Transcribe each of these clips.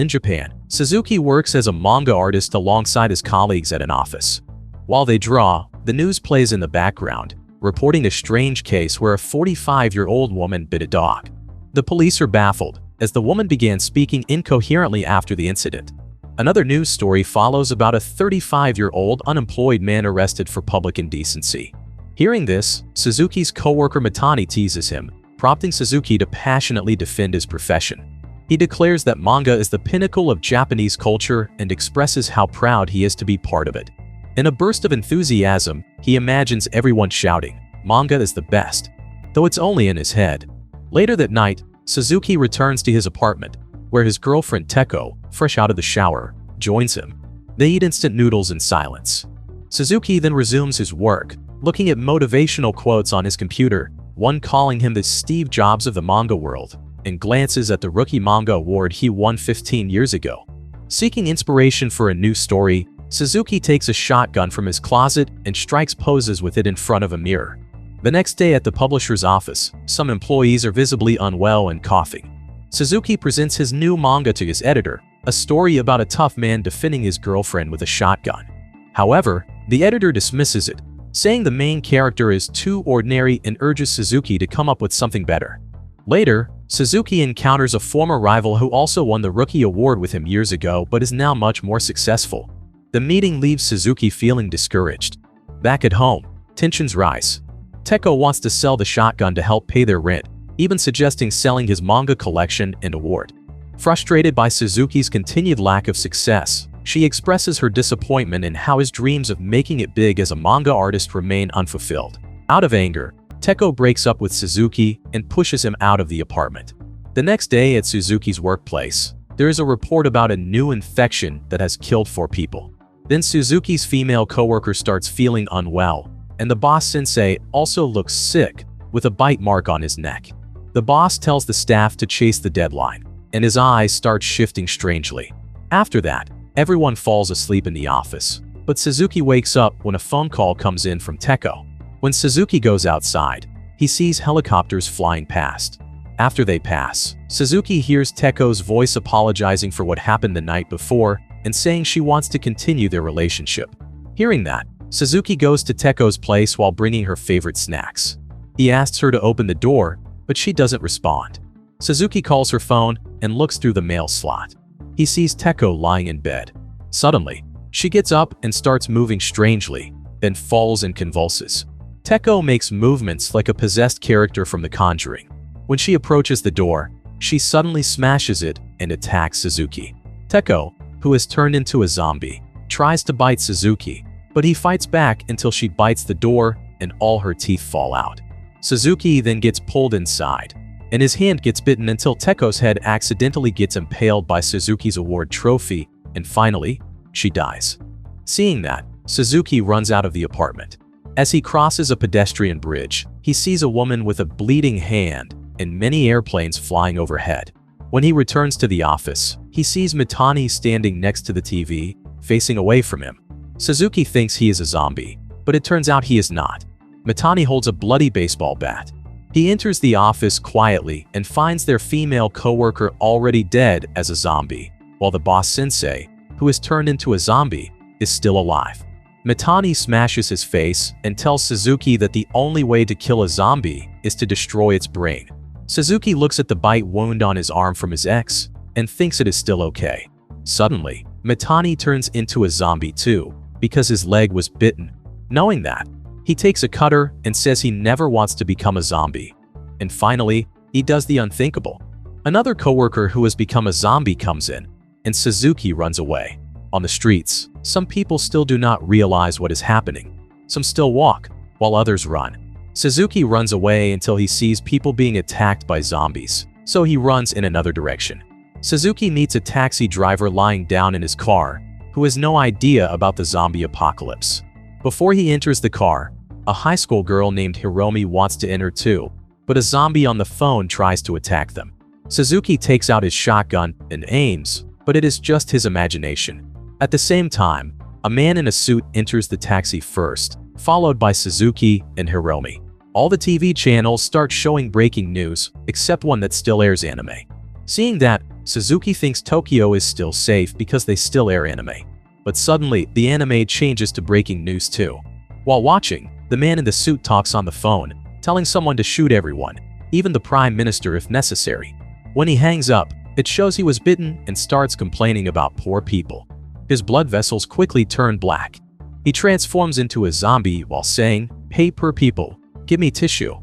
In Japan, Suzuki works as a manga artist alongside his colleagues at an office. While they draw, the news plays in the background, reporting a strange case where a 45-year-old woman bit a dog. The police are baffled, as the woman began speaking incoherently after the incident. Another news story follows about a 35-year-old unemployed man arrested for public indecency. Hearing this, Suzuki's coworker Mitani teases him, prompting Suzuki to passionately defend his profession. He declares that manga is the pinnacle of Japanese culture and expresses how proud he is to be part of it. In a burst of enthusiasm, he imagines everyone shouting, "Manga is the best," though it's only in his head. Later that night, Suzuki returns to his apartment, where his girlfriend Teko, fresh out of the shower, joins him. They eat instant noodles in silence. Suzuki then resumes his work, looking at motivational quotes on his computer, one calling him the Steve Jobs of the manga world, and glances at the Rookie Manga Award he won 15 years ago. Seeking inspiration for a new story, Suzuki takes a shotgun from his closet and strikes poses with it in front of a mirror. The next day at the publisher's office, some employees are visibly unwell and coughing. Suzuki presents his new manga to his editor, a story about a tough man defending his girlfriend with a shotgun. However, the editor dismisses it, saying the main character is too ordinary and urges Suzuki to come up with something better. Later, Suzuki encounters a former rival who also won the Rookie Award with him years ago but is now much more successful. The meeting leaves Suzuki feeling discouraged. Back at home, tensions rise. Teko wants to sell the shotgun to help pay their rent, even suggesting selling his manga collection and award. Frustrated by Suzuki's continued lack of success, she expresses her disappointment in how his dreams of making it big as a manga artist remain unfulfilled. Out of anger, Teko breaks up with Suzuki and pushes him out of the apartment. The next day at Suzuki's workplace, there is a report about a new infection that has killed 4 people. Then Suzuki's female coworker starts feeling unwell, and the boss sensei also looks sick, with a bite mark on his neck. The boss tells the staff to chase the deadline, and his eyes start shifting strangely. After that, everyone falls asleep in the office, but Suzuki wakes up when a phone call comes in from Teko. When Suzuki goes outside, he sees helicopters flying past. After they pass, Suzuki hears Teko's voice apologizing for what happened the night before and saying she wants to continue their relationship. Hearing that, Suzuki goes to Teko's place while bringing her favorite snacks. He asks her to open the door, but she doesn't respond. Suzuki calls her phone and looks through the mail slot. He sees Teko lying in bed. Suddenly, she gets up and starts moving strangely, then falls and convulses. Teko makes movements like a possessed character from The Conjuring. When she approaches the door, she suddenly smashes it and attacks Suzuki. Teko, who has turned into a zombie, tries to bite Suzuki, but he fights back until she bites the door and all her teeth fall out. Suzuki then gets pulled inside, and his hand gets bitten until Teko's head accidentally gets impaled by Suzuki's award trophy, and finally, she dies. Seeing that, Suzuki runs out of the apartment. As he crosses a pedestrian bridge, he sees a woman with a bleeding hand and many airplanes flying overhead. When he returns to the office, he sees Mitani standing next to the TV, facing away from him. Suzuki thinks he is a zombie, but it turns out he is not. Mitani holds a bloody baseball bat. He enters the office quietly and finds their female coworker already dead as a zombie, while the boss sensei, who has turned into a zombie, is still alive. Mitani smashes his face and tells Suzuki that the only way to kill a zombie is to destroy its brain. Suzuki looks at the bite wound on his arm from his ex and thinks it is still okay. Suddenly, Mitani turns into a zombie too, because his leg was bitten. Knowing that, he takes a cutter and says he never wants to become a zombie. And finally, he does the unthinkable. Another coworker who has become a zombie comes in, and Suzuki runs away. On the streets, some people still do not realize what is happening. Some still walk, while others run. Suzuki runs away until he sees people being attacked by zombies, so he runs in another direction. Suzuki meets a taxi driver lying down in his car, who has no idea about the zombie apocalypse. Before he enters the car, a high school girl named Hiromi wants to enter too, but a zombie on the phone tries to attack them. Suzuki takes out his shotgun and aims, but it is just his imagination. At the same time, a man in a suit enters the taxi first, followed by Suzuki and Hiromi. All the TV channels start showing breaking news, except one that still airs anime. Seeing that, Suzuki thinks Tokyo is still safe because they still air anime. But suddenly, the anime changes to breaking news too. While watching, the man in the suit talks on the phone, telling someone to shoot everyone, even the prime minister if necessary. When he hangs up, it shows he was bitten and starts complaining about poor people. His blood vessels quickly turn black. He transforms into a zombie while saying, "Hey poor people, give me tissue."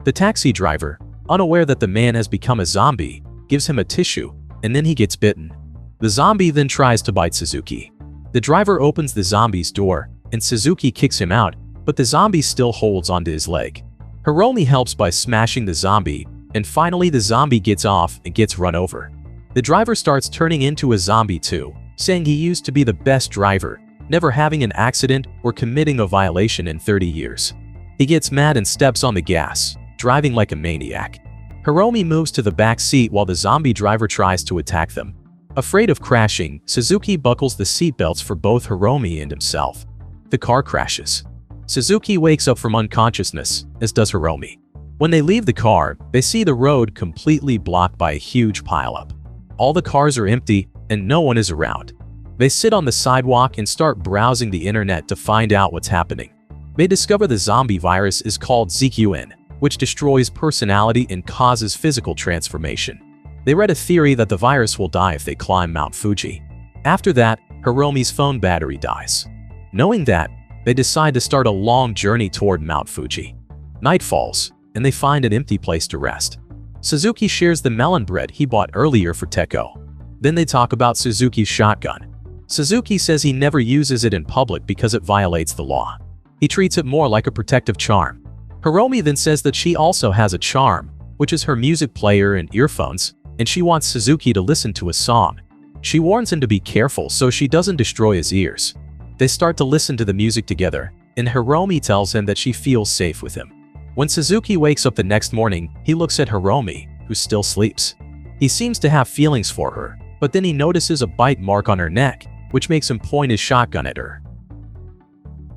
The taxi driver, unaware that the man has become a zombie, gives him a tissue, and then he gets bitten. The zombie then tries to bite Suzuki. The driver opens the zombie's door, and Suzuki kicks him out, but the zombie still holds onto his leg. Hiromi helps by smashing the zombie, and finally the zombie gets off and gets run over. The driver starts turning into a zombie too, saying he used to be the best driver, never having an accident or committing a violation in 30 years. He gets mad and steps on the gas, driving like a maniac. Hiromi moves to the back seat while the zombie driver tries to attack them. Afraid of crashing, Suzuki buckles the seatbelts for both Hiromi and himself. The car crashes. Suzuki wakes up from unconsciousness, as does Hiromi. When they leave the car, they see the road completely blocked by a huge pileup. All the cars are empty, and no one is around. They sit on the sidewalk and start browsing the internet to find out what's happening. They discover the zombie virus is called ZQN, which destroys personality and causes physical transformation. They read a theory that the virus will die if they climb Mount Fuji. After that, Hiromi's phone battery dies. Knowing that, they decide to start a long journey toward Mount Fuji. Night falls, and they find an empty place to rest. Suzuki shares the melon bread he bought earlier for Teko. Then they talk about Suzuki's shotgun. Suzuki says he never uses it in public because it violates the law. He treats it more like a protective charm. Hiromi then says that she also has a charm, which is her music player and earphones, and she wants Suzuki to listen to a song. She warns him to be careful so she doesn't destroy his ears. They start to listen to the music together, and Hiromi tells him that she feels safe with him. When Suzuki wakes up the next morning, he looks at Hiromi, who still sleeps. He seems to have feelings for her, but then he notices a bite mark on her neck, which makes him point his shotgun at her.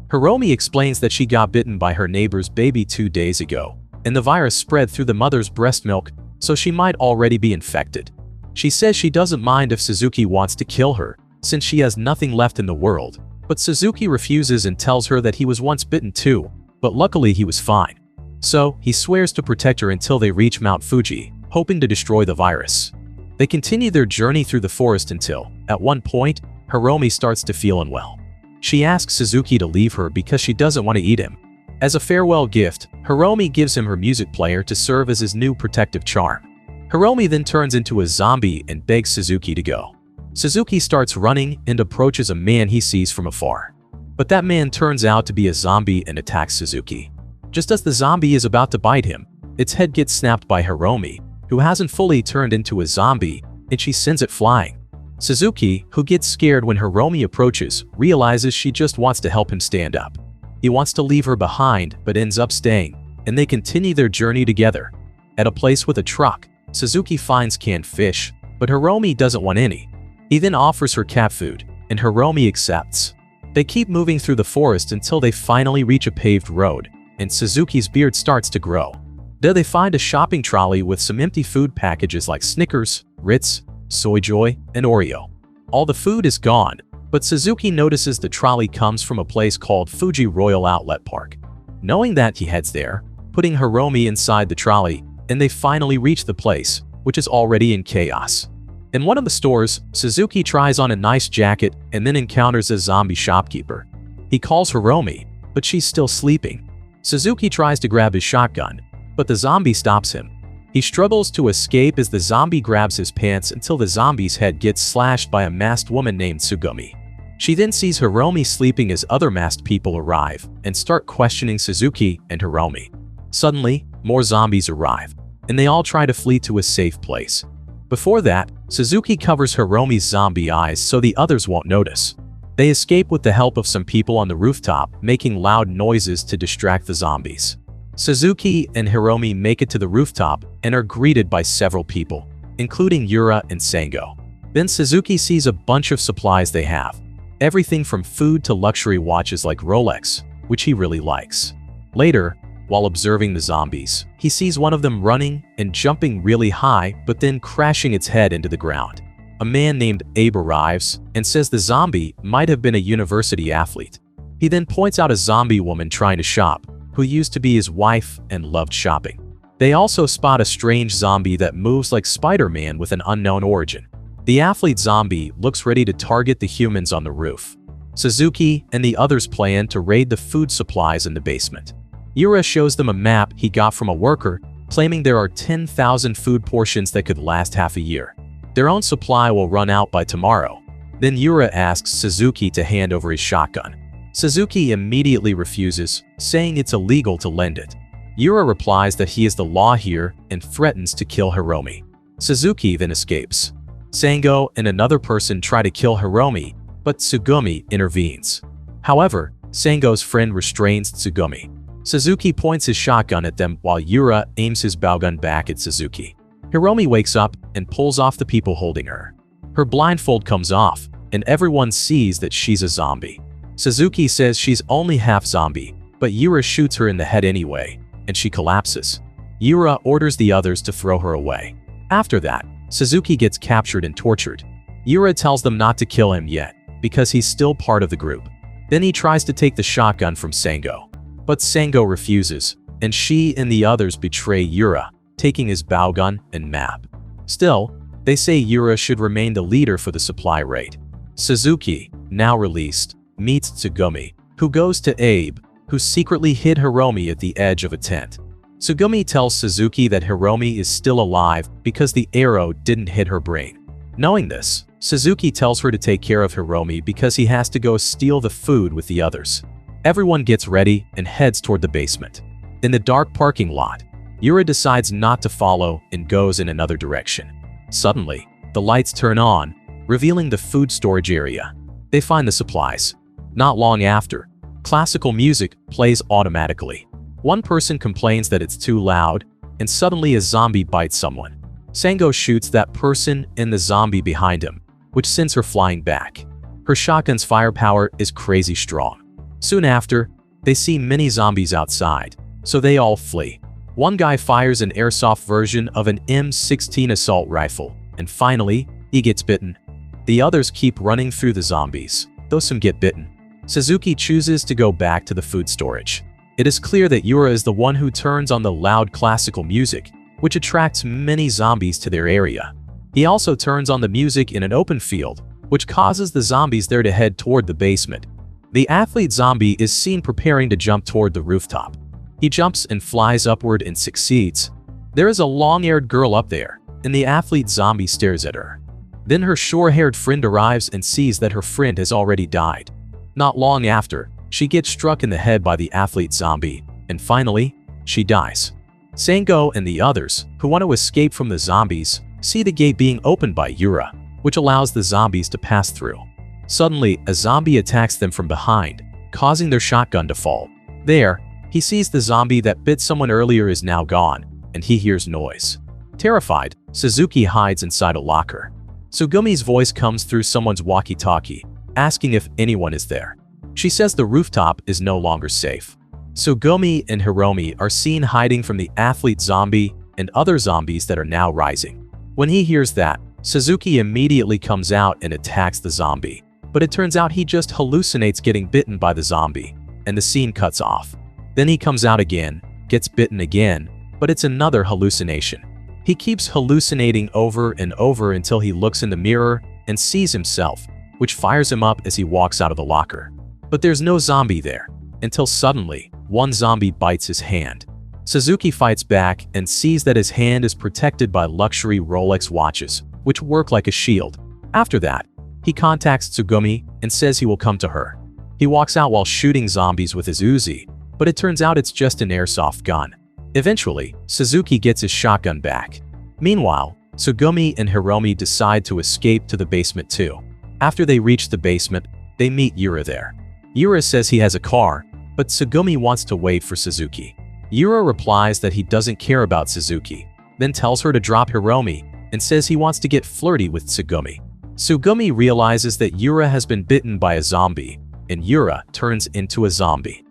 Hiromi explains that she got bitten by her neighbor's baby 2 days ago, and the virus spread through the mother's breast milk, so she might already be infected. She says she doesn't mind if Suzuki wants to kill her, since she has nothing left in the world, but Suzuki refuses and tells her that he was once bitten too, but luckily he was fine. So, he swears to protect her until they reach Mount Fuji, hoping to destroy the virus. They continue their journey through the forest until, at one point, Hiromi starts to feel unwell. She asks Suzuki to leave her because she doesn't want to eat him. As a farewell gift, Hiromi gives him her music player to serve as his new protective charm. Hiromi then turns into a zombie and begs Suzuki to go. Suzuki starts running and approaches a man he sees from afar. But that man turns out to be a zombie and attacks Suzuki. Just as the zombie is about to bite him, its head gets snapped by Hiromi, who hasn't fully turned into a zombie, and she sends it flying. Suzuki, who gets scared when Hiromi approaches, realizes she just wants to help him stand up. He wants to leave her behind, but ends up staying, and they continue their journey together. At a place with a truck, Suzuki finds canned fish, but Hiromi doesn't want any. He then offers her cat food, and Hiromi accepts. They keep moving through the forest until they finally reach a paved road, and Suzuki's beard starts to grow. There they find a shopping trolley with some empty food packages like Snickers, Ritz, Soy Joy, and Oreo. All the food is gone, but Suzuki notices the trolley comes from a place called Fuji Royal Outlet Park. Knowing that, he heads there, putting Hiromi inside the trolley, and they finally reach the place, which is already in chaos. In one of the stores, Suzuki tries on a nice jacket and then encounters a zombie shopkeeper. He calls Hiromi, but she's still sleeping. Suzuki tries to grab his shotgun, but the zombie stops him. He struggles to escape as the zombie grabs his pants until the zombie's head gets slashed by a masked woman named Tsugumi. She then sees Hiromi sleeping as other masked people arrive and start questioning Suzuki and Hiromi. Suddenly, more zombies arrive, and they all try to flee to a safe place. Before that, Suzuki covers Hiromi's zombie eyes so the others won't notice. They escape with the help of some people on the rooftop, making loud noises to distract the zombies. Suzuki and Hiromi make it to the rooftop and are greeted by several people, including Yura and Sango. Then Suzuki sees a bunch of supplies they have, everything from food to luxury watches like Rolex, which he really likes. Later, while observing the zombies. He sees one of them running and jumping really high, but then crashing its head into the ground. A man named Abe arrives and says the zombie might have been a university athlete. He then points out a zombie woman trying to shop, who used to be his wife and loved shopping. They also spot a strange zombie that moves like Spider-Man with an unknown origin. The athlete zombie looks ready to target the humans on the roof. Suzuki and the others plan to raid the food supplies in the basement. Yura shows them a map he got from a worker, claiming there are 10,000 food portions that could last half a year. Their own supply will run out by tomorrow. Then Yura asks Suzuki to hand over his shotgun. Suzuki immediately refuses, saying it's illegal to lend it. Yura replies that he is the law here and threatens to kill Hiromi. Suzuki then escapes. Sango and another person try to kill Hiromi, but Tsugumi intervenes. However, Sango's friend restrains Tsugumi. Suzuki points his shotgun at them while Yura aims his bowgun back at Suzuki. Hiromi wakes up and pulls off the people holding her. Her blindfold comes off, and everyone sees that she's a zombie. Suzuki says she's only half zombie, but Yura shoots her in the head anyway, and she collapses. Yura orders the others to throw her away. After that, Suzuki gets captured and tortured. Yura tells them not to kill him yet, because he's still part of the group. Then he tries to take the shotgun from Sango. But Sango refuses, and she and the others betray Yura, taking his bowgun and map. Still, they say Yura should remain the leader for the supply raid. Suzuki, now released, meets Tsugumi, who goes to Abe, who secretly hid Hiromi at the edge of a tent. Tsugumi tells Suzuki that Hiromi is still alive because the arrow didn't hit her brain. Knowing this, Suzuki tells her to take care of Hiromi because he has to go steal the food with the others. Everyone gets ready and heads toward the basement. In the dark parking lot, Yura decides not to follow and goes in another direction. Suddenly, the lights turn on, revealing the food storage area. They find the supplies. Not long after, classical music plays automatically. One person complains that it's too loud, and suddenly a zombie bites someone. Sango shoots that person and the zombie behind him, which sends her flying back. Her shotgun's firepower is crazy strong. Soon after, they see many zombies outside, so they all flee. One guy fires an airsoft version of an M16 assault rifle, and finally, he gets bitten. The others keep running through the zombies, though some get bitten. Suzuki chooses to go back to the food storage. It is clear that Yura is the one who turns on the loud classical music, which attracts many zombies to their area. He also turns on the music in an open field, which causes the zombies there to head toward the basement. The athlete zombie is seen preparing to jump toward the rooftop. He jumps and flies upward and succeeds. There is a long-haired girl up there, and the athlete zombie stares at her. Then her short-haired friend arrives and sees that her friend has already died. Not long after, she gets struck in the head by the athlete zombie, and finally, she dies. Sango and the others, who want to escape from the zombies, see the gate being opened by Yura, which allows the zombies to pass through. Suddenly, a zombie attacks them from behind, causing their shotgun to fall. There, he sees the zombie that bit someone earlier is now gone, and he hears noise. Terrified, Suzuki hides inside a locker. Tsugumi's voice comes through someone's walkie-talkie, asking if anyone is there. She says the rooftop is no longer safe. Tsugumi and Hiromi are seen hiding from the athlete zombie and other zombies that are now rising. When he hears that, Suzuki immediately comes out and attacks the zombie. But it turns out he just hallucinates getting bitten by the zombie, and the scene cuts off. Then he comes out again, gets bitten again, but it's another hallucination. He keeps hallucinating over and over until he looks in the mirror and sees himself, which fires him up as he walks out of the locker. But there's no zombie there, until suddenly, one zombie bites his hand. Suzuki fights back and sees that his hand is protected by luxury Rolex watches, which work like a shield. After that, he contacts Tsugumi and says he will come to her. He walks out while shooting zombies with his Uzi, but it turns out it's just an airsoft gun. Eventually, Suzuki gets his shotgun back. Meanwhile, Tsugumi and Hiromi decide to escape to the basement too. After they reach the basement, they meet Yura there. Yura says he has a car, but Tsugumi wants to wait for Suzuki. Yura replies that he doesn't care about Suzuki, then tells her to drop Hiromi and says he wants to get flirty with Tsugumi. Tsugumi realizes that Yura has been bitten by a zombie, and Yura turns into a zombie.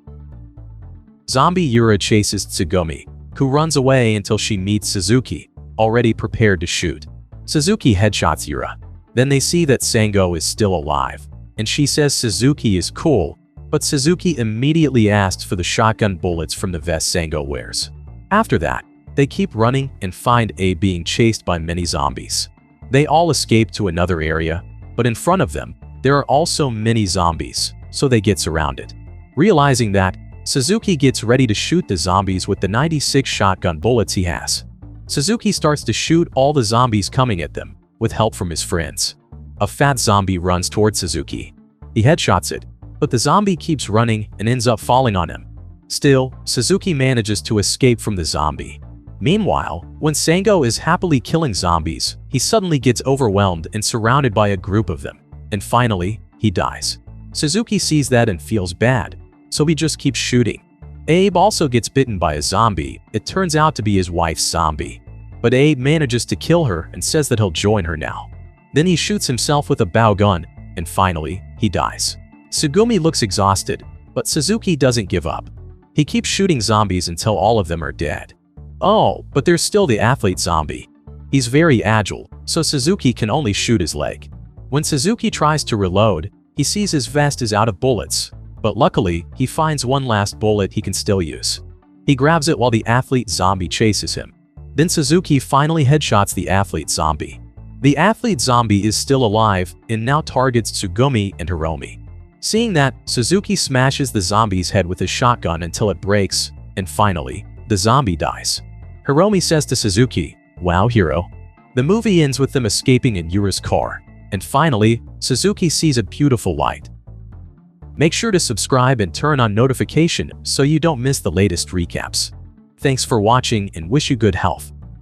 Zombie Yura chases Tsugumi, who runs away until she meets Suzuki, already prepared to shoot. Suzuki headshots Yura. Then they see that Sango is still alive, and she says Suzuki is cool, but Suzuki immediately asks for the shotgun bullets from the vest Sango wears. After that, they keep running and find A being chased by many zombies. They all escape to another area, but in front of them, there are also many zombies, so they get surrounded. Realizing that, Suzuki gets ready to shoot the zombies with the 96 shotgun bullets he has. Suzuki starts to shoot all the zombies coming at them, with help from his friends. A fat zombie runs towards Suzuki. He headshots it, but the zombie keeps running and ends up falling on him. Still, Suzuki manages to escape from the zombie. Meanwhile, when Sango is happily killing zombies, he suddenly gets overwhelmed and surrounded by a group of them. And finally, he dies. Suzuki sees that and feels bad, so he just keeps shooting. Abe also gets bitten by a zombie. It turns out to be his wife's zombie. But Abe manages to kill her and says that he'll join her now. Then he shoots himself with a bow gun, and finally, he dies. Tsugumi looks exhausted, but Suzuki doesn't give up. He keeps shooting zombies until all of them are dead. Oh, but there's still the athlete zombie. He's very agile, so Suzuki can only shoot his leg. When Suzuki tries to reload, he sees his vest is out of bullets, but luckily, he finds one last bullet he can still use. He grabs it while the athlete zombie chases him. Then Suzuki finally headshots the athlete zombie. The athlete zombie is still alive and now targets Tsugumi and Hiromi. Seeing that, Suzuki smashes the zombie's head with his shotgun until it breaks, and finally, the zombie dies. Hiromi says to Suzuki, "Wow, hero." The movie ends with them escaping in Yura's car. And finally, Suzuki sees a beautiful light. Make sure to subscribe and turn on notification so you don't miss the latest recaps. Thanks for watching and wish you good health.